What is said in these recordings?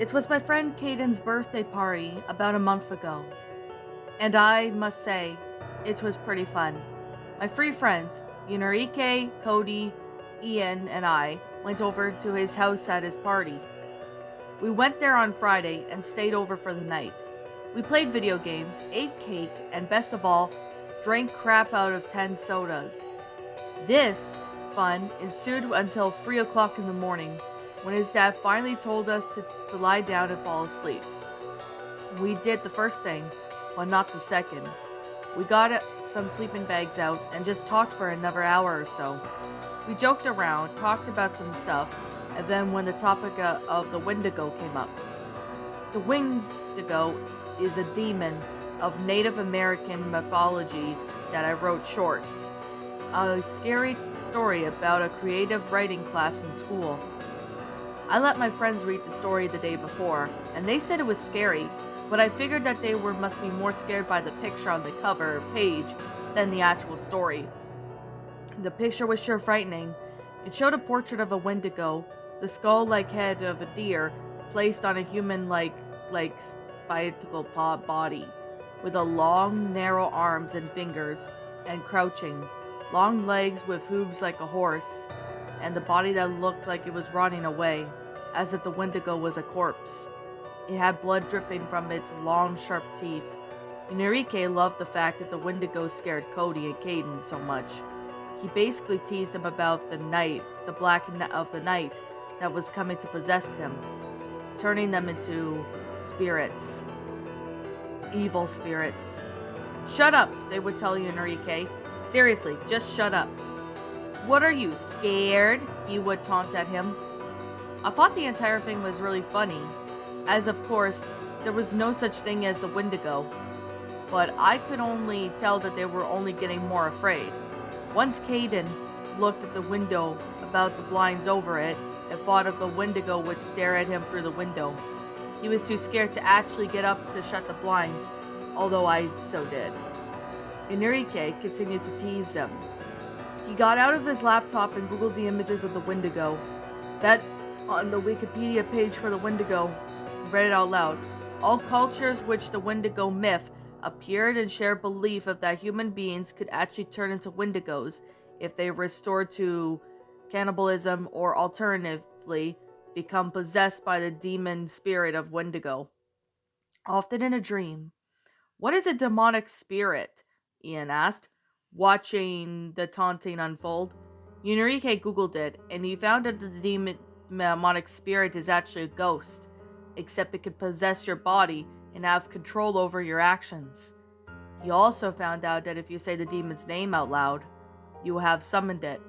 It was my friend Caden's birthday party about a month ago, and I must say, it was pretty fun. My three friends, Enrique, Cody, Ian, and I, went over to his house at his party. We went there on Friday and stayed over for the night. We played video games, ate cake, and best of all, drank crap out of 10 sodas. This fun ensued until 3 o'clock in the morning, when his dad finally told us to lie down and fall asleep. We did the first thing, but not the second. We got some sleeping bags out and just talked for another hour or so. We joked around, talked about some stuff, and then when the topic of the Wendigo came up. The Wendigo is a demon of Native American mythology that I wrote short. A scary story about a creative writing class in school. I let my friends read the story the day before, and they said it was scary, but I figured that they must be more scared by the picture on the cover page than the actual story. The picture was sure frightening. It showed a portrait of a Wendigo, the skull-like head of a deer placed on a human-like spiteful body, with a long, narrow arms and fingers, and crouching, long legs with hooves like a horse, and the body that looked like it was rotting away, as if the Wendigo was a corpse. It had blood dripping from its long, sharp teeth. Enrique loved the fact that the Wendigo scared Cody and Caden so much. He basically teased him about the black of the night that was coming to possess them, turning them into spirits. Evil spirits. "Shut up," they would tell Enrique. "Seriously, just shut up." "What are you, scared?" he would taunt at him. I thought the entire thing was really funny, as of course, there was no such thing as the Wendigo, but I could only tell that they were only getting more afraid. Once Caden looked at the window about the blinds over it and thought if the Wendigo would stare at him through the window. He was too scared to actually get up to shut the blinds, although I so did. Enrique continued to tease them. He got out of his laptop and googled the images of the Wendigo. That on the Wikipedia page for the Wendigo, read it out loud. All cultures which the Wendigo myth appeared and shared belief of that human beings could actually turn into Wendigos if they were restored to cannibalism or alternatively become possessed by the demon spirit of Wendigo. Often in a dream. "What is a demonic spirit?" Ian asked, watching the taunting unfold. Enrique googled it, and he found that the demonic spirit is actually a ghost, except it could possess your body and have control over your actions. He also found out that if you say the demon's name out loud, you have summoned it.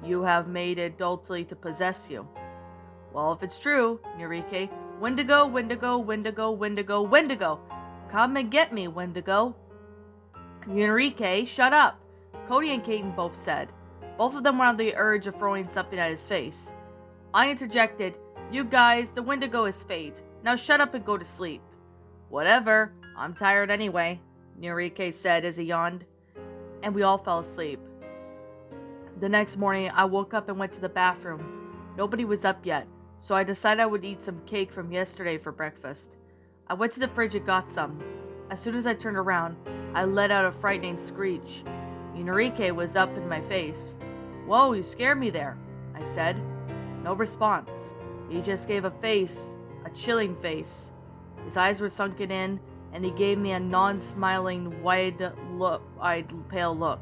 You have made it adultly to possess you. Well, if it's true, Enrique, Wendigo, Wendigo, Wendigo, Wendigo, Wendigo! Come and get me, Wendigo! Enrique, shut up! Cody and Caden both said. Both of them were on the urge of throwing something at his face. I interjected, "You guys, the Wendigo is fate. Now shut up and go to sleep." "Whatever, I'm tired anyway," Enrique said as he yawned. And we all fell asleep. The next morning, I woke up and went to the bathroom. Nobody was up yet, so I decided I would eat some cake from yesterday for breakfast. I went to the fridge and got some. As soon as I turned around, I let out a frightening screech. Enrique was up in my face. "Whoa, you scared me there," I said. No response. He just gave a face, a chilling face. His eyes were sunken in, and he gave me a non-smiling, wide-eyed, pale look.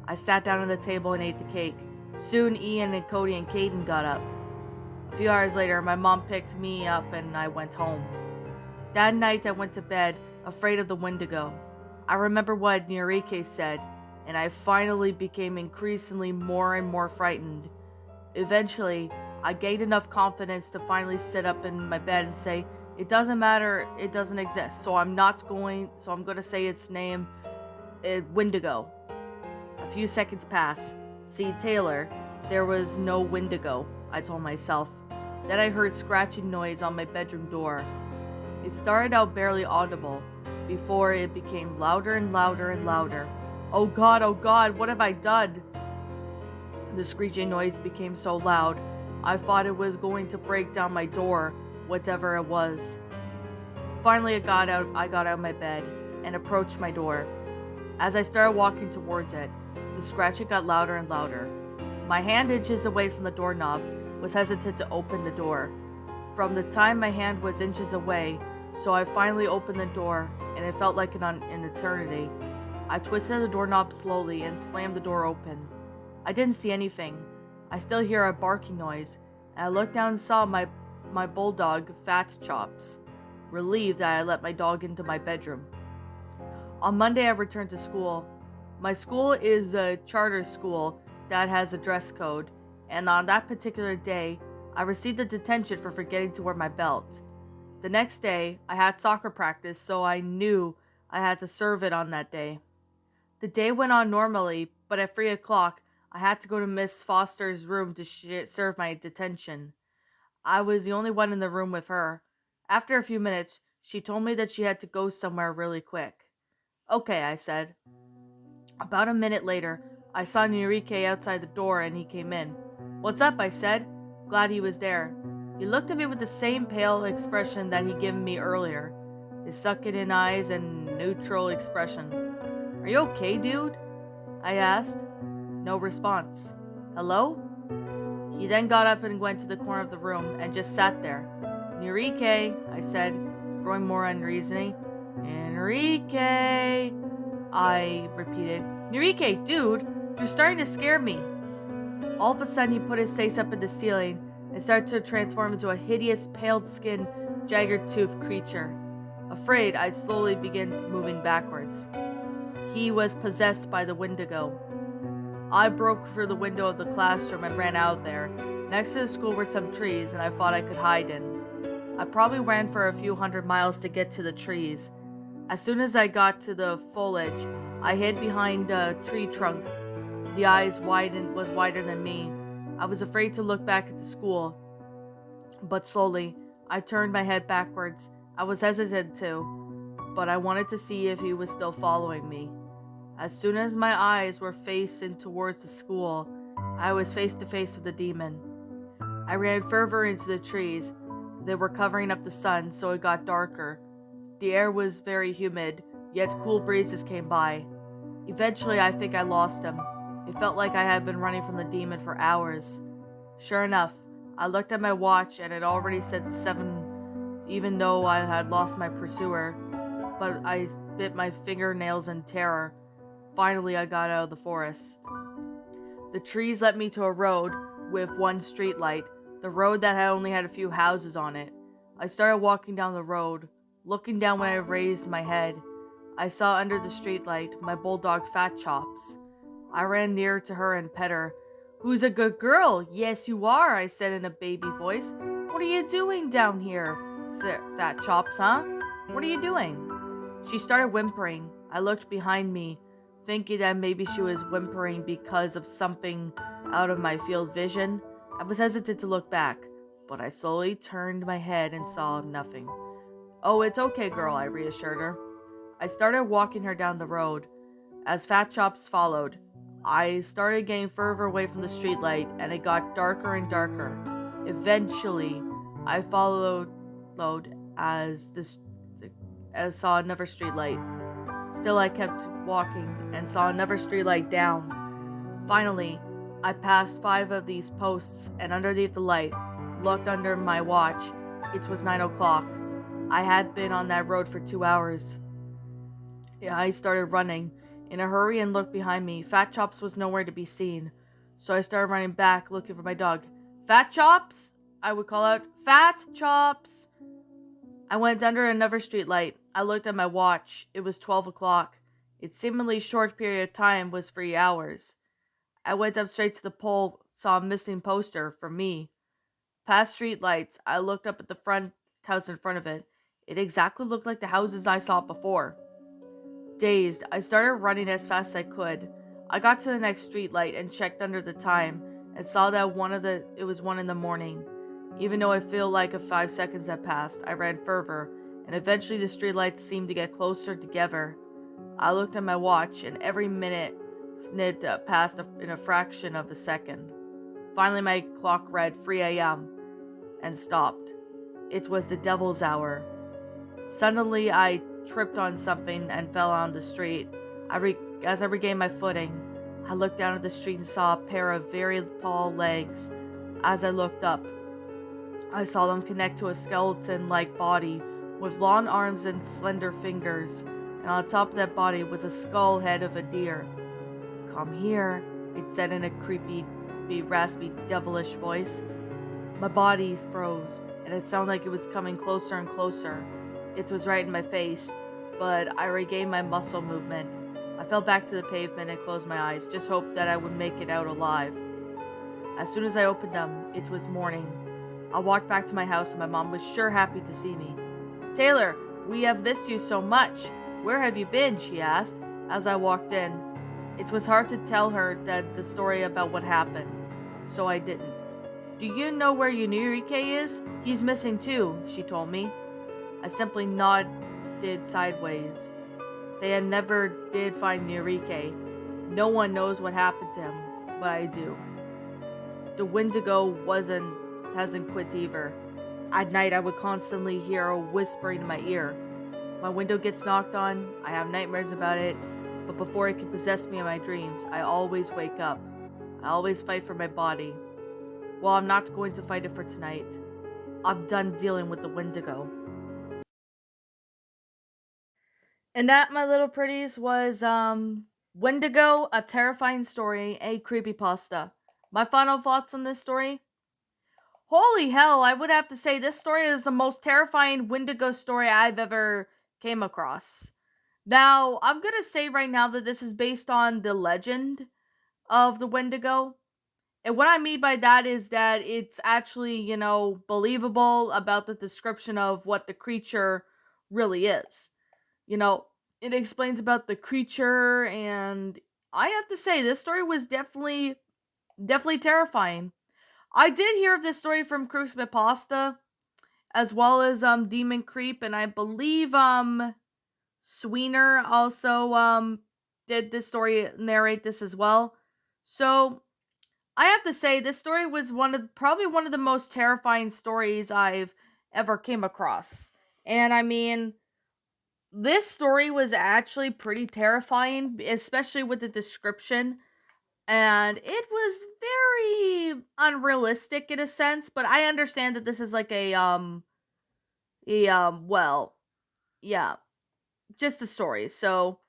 I sat down at the table and ate the cake. Soon Ian and Cody and Caden got up. A few hours later, my mom picked me up and I went home. That night I went to bed, afraid of the Wendigo. I remember what Enrique said, and I finally became increasingly more and more frightened. Eventually, I gained enough confidence to finally sit up in my bed and say, "It doesn't matter, it doesn't exist, so I'm going to say its name, Wendigo." A few seconds passed. "See, Taylor, there was no Wendigo," I told myself. Then I heard scratching noise on my bedroom door. It started out barely audible, before it became louder and louder and louder. Oh God, what have I done?" The screeching noise became so loud, I thought it was going to break down my door. whatever it was. Finally, I got out of my bed and approached my door. As I started walking towards it, the scratching got louder and louder. My hand inches away from the doorknob was hesitant to open the door. From the time my hand was inches away, so I finally opened the door, and it felt like an eternity. I twisted the doorknob slowly and slammed the door open. I didn't see anything. I still hear a barking noise, and I looked down and saw my bulldog, Fat Chops, relieved that I let my dog into my bedroom. On Monday, I returned to school. My school is a charter school that has a dress code, and on that particular day, I received a detention for forgetting to wear my belt. The next day, I had soccer practice, so I knew I had to serve it on that day. The day went on normally, but at 3 o'clock, I had to go to Miss Foster's room to serve my detention. I was the only one in the room with her. After a few minutes, she told me that she had to go somewhere really quick. Okay, I said. About a minute later, I saw Enrique outside the door and he came in. What's up? I said, glad he was there. He looked at me with the same pale expression that he'd given me earlier. His sunken eyes and neutral expression. Are you okay, dude? I asked. No response. Hello? He then got up and went to the corner of the room and just sat there. Enrique, I said, growing more unreasoning. Enrique, I repeated. Enrique, dude, you're starting to scare me. All of a sudden, he put his face up in the ceiling and started to transform into a hideous, pale-skinned, jagged-toothed creature. Afraid, I slowly began moving backwards. He was possessed by the Wendigo. I broke through the window of the classroom and ran out there. Next to the school were some trees, and I thought I could hide in. I probably ran for a few hundred miles to get to the trees. As soon as I got to the foliage, I hid behind a tree trunk. The eyes was wider than me. I was afraid to look back at the school. But slowly, I turned my head backwards. I was hesitant to, but I wanted to see if he was still following me. As soon as my eyes were facing towards the school, I was face to face with the demon. I ran further into the trees. They were covering up the sun, so it got darker. The air was very humid, yet cool breezes came by. Eventually, I think I lost him. It felt like I had been running from the demon for hours. Sure enough, I looked at my watch and it already said 7, even though I had lost my pursuer. But I bit my fingernails in terror. Finally, I got out of the forest. The trees led me to a road with one street light, the road that had only had a few houses on it. I started walking down the road. Looking down when I raised my head, I saw under the streetlight my bulldog Fat Chops. I ran near to her and pet her. Who's a good girl? Yes, you are, I said in a baby voice. What are you doing down here, Fat Chops, huh? What are you doing? She started whimpering. I looked behind me, thinking that maybe she was whimpering because of something out of my field vision. I was hesitant to look back, but I slowly turned my head and saw nothing. Oh, it's okay, girl, I reassured her. I started walking her down the road. As Fat Chops followed, I started getting further away from the streetlight, and it got darker and darker. Eventually, I followed as saw another streetlight. Still, I kept walking and saw another streetlight down. Finally, I passed 5 of these posts, and underneath the light, looked under my watch. It was 9 o'clock. I had been on that road for 2 hours. I started running in a hurry and looked behind me. Fat Chops was nowhere to be seen, so I started running back, looking for my dog. Fat Chops! I would call out, Fat Chops! I went under another streetlight. I looked at my watch. It was 12 o'clock. Its seemingly short period of time was 3 hours. I went up straight to the pole, saw a missing poster for me. Past streetlights, I looked up at the front house in front of it. It exactly looked like the houses I saw before. Dazed, I started running as fast as I could. I got to the next streetlight and checked under the time and saw that it was 1 in the morning. Even though I feel like 5 seconds had passed, I ran further, and eventually the streetlights seemed to get closer together. I looked at my watch, and every minute passed in a fraction of a second. Finally, my clock read 3 a.m. and stopped. It was the devil's hour. Suddenly, I tripped on something and fell on the street. As I regained my footing, I looked down at the street and saw a pair of very tall legs. As I looked up, I saw them connect to a skeleton-like body with long arms and slender fingers, and on top of that body was a skull head of a deer. "Come here," it said in a creepy, raspy, devilish voice. My body froze, and it sounded like it was coming closer and closer. It was right in my face, but I regained my muscle movement. I fell back to the pavement and closed my eyes, just hoped that I would make it out alive. As soon as I opened them, it was morning. I walked back to my house and my mom was sure happy to see me. "Taylor, we have missed you so much. Where have you been?" she asked as I walked in. It was hard to tell her that the story about what happened, so I didn't. "Do you know where Yunirike is? He's missing too," she told me. I simply nodded sideways. They had never did find Yunirike. No one knows what happened to him, but I do. The Wendigo hasn't quit either. At night, I would constantly hear a whispering in my ear. My window gets knocked on, I have nightmares about it, but before it can possess me in my dreams, I always wake up. I always fight for my body. Well, I'm not going to fight it for tonight. I'm done dealing with the Wendigo. And that, my little pretties, was Wendigo, a terrifying story, a creepypasta. My final thoughts on this story? Holy hell, I would have to say this story is the most terrifying Wendigo story I've ever came across. Now, I'm gonna say right now that this is based on the legend of the Wendigo. And what I mean by that is that it's actually, believable about the description of what the creature really is. You know, it explains about the creature, and I have to say this story was definitely terrifying. I did hear of this story from Creepypasta as well as Demon Creep, and I believe Sweener also did this story, narrate this as well. So I have to say this story was probably one of the most terrifying stories I've ever came across. And I mean, this story was actually pretty terrifying, especially with the description. And it was very unrealistic in a sense, but I understand that this is like well, yeah, just a story. So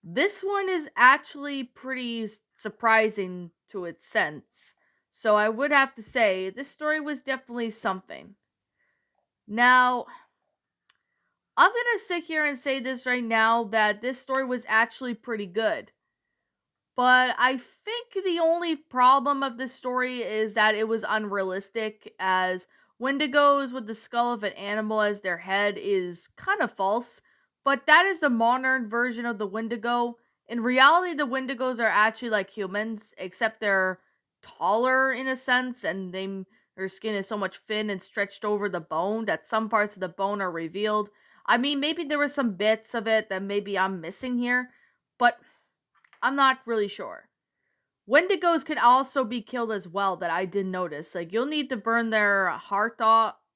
this one is actually pretty surprising to its sense. So I would have to say this story was definitely something. Now, I'm gonna sit here and say this right now that this story was actually pretty good. But I think the only problem of this story is that it was unrealistic, as Wendigos with the skull of an animal as their head is kind of false. But that is the modern version of the Wendigo. In reality, the Wendigos are actually like humans, except they're taller in a sense, and their skin is so much thin and stretched over the bone that some parts of the bone are revealed. I mean, maybe there were some bits of it that maybe I'm missing here, but I'm not really sure. Wendigos can also be killed as well, that I did notice. Like, you'll need to burn their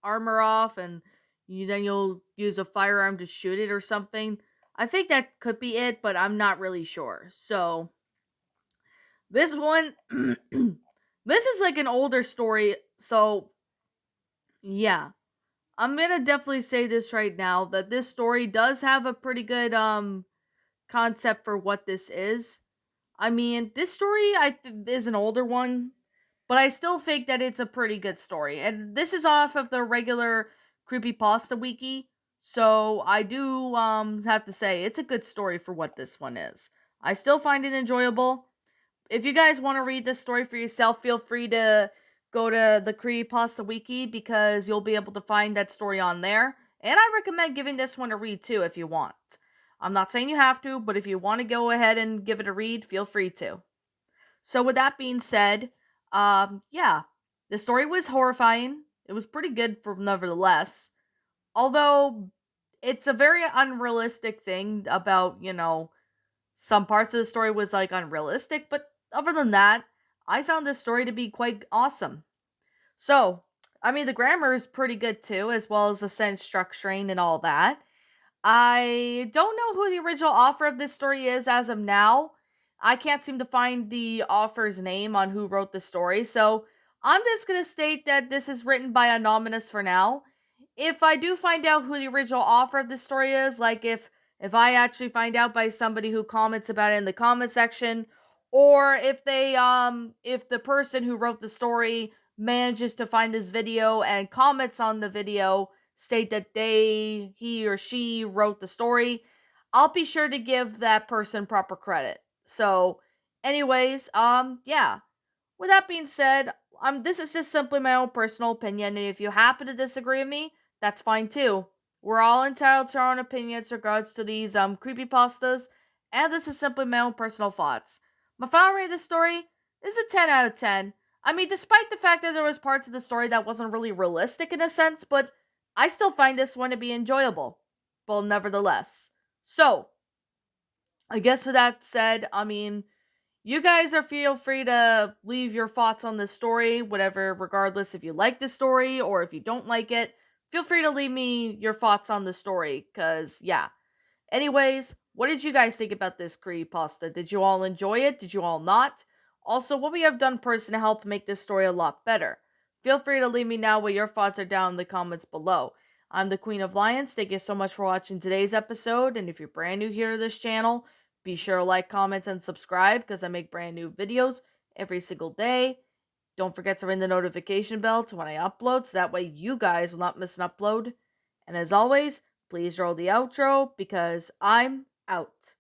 armor off, and then you'll use a firearm to shoot it or something. I think that could be it, but I'm not really sure. So, this one, this is like an older story. So, yeah. I'm gonna definitely say this right now, that this story does have a pretty good concept for what this is. I mean, this story is an older one, but I still think that it's a pretty good story. And this is off of the regular Creepypasta wiki, so I do have to say it's a good story for what this one is. I still find it enjoyable. If you guys want to read this story for yourself, feel free to go to the Creepypasta wiki, because you'll be able to find that story on there. And I recommend giving this one a read too if you want. I'm not saying you have to, but if you want to go ahead and give it a read, feel free to. So with that being said, yeah, the story was horrifying. It was pretty good for nevertheless. Although it's a very unrealistic thing about, some parts of the story was like unrealistic, but other than that, I found this story to be quite awesome. So, I mean, the grammar is pretty good too, as well as the sentence structuring and all that. I don't know who the original author of this story is as of now. I can't seem to find the author's name on who wrote the story, so I'm just gonna state that this is written by Anonymous for now. If I do find out who the original author of this story is, like if I actually find out by somebody who comments about it in the comment section, or if the person who wrote the story manages to find this video and comments on the video, state that he or she wrote the story, I'll be sure to give that person proper credit. So, anyways, yeah. With that being said, this is just simply my own personal opinion, and if you happen to disagree with me, that's fine too. We're all entitled to our own opinions regards to these creepypastas, and this is simply my own personal thoughts. My final rating of this story is a 10 out of 10. I mean, despite the fact that there was parts of the story that wasn't really realistic in a sense, but I still find this one to be enjoyable. But nevertheless. So, I guess with that said, I mean, you guys are feel free to leave your thoughts on this story, whatever, regardless if you like the story or if you don't like it. Feel free to leave me your thoughts on the story, because, yeah. Anyways, what did you guys think about this creepypasta? Did you all enjoy it? Did you all not? Also, what we have done person to help make this story a lot better? Feel free to leave me now what your thoughts are down in the comments below. I'm the Queen of Lions. Thank you so much for watching today's episode, and if you're brand new here to this channel, be sure to like, comment, and subscribe because I make brand new videos every single day. Don't forget to ring the notification bell to when I upload so that way you guys will not miss an upload. And as always, please roll the outro because I'm out.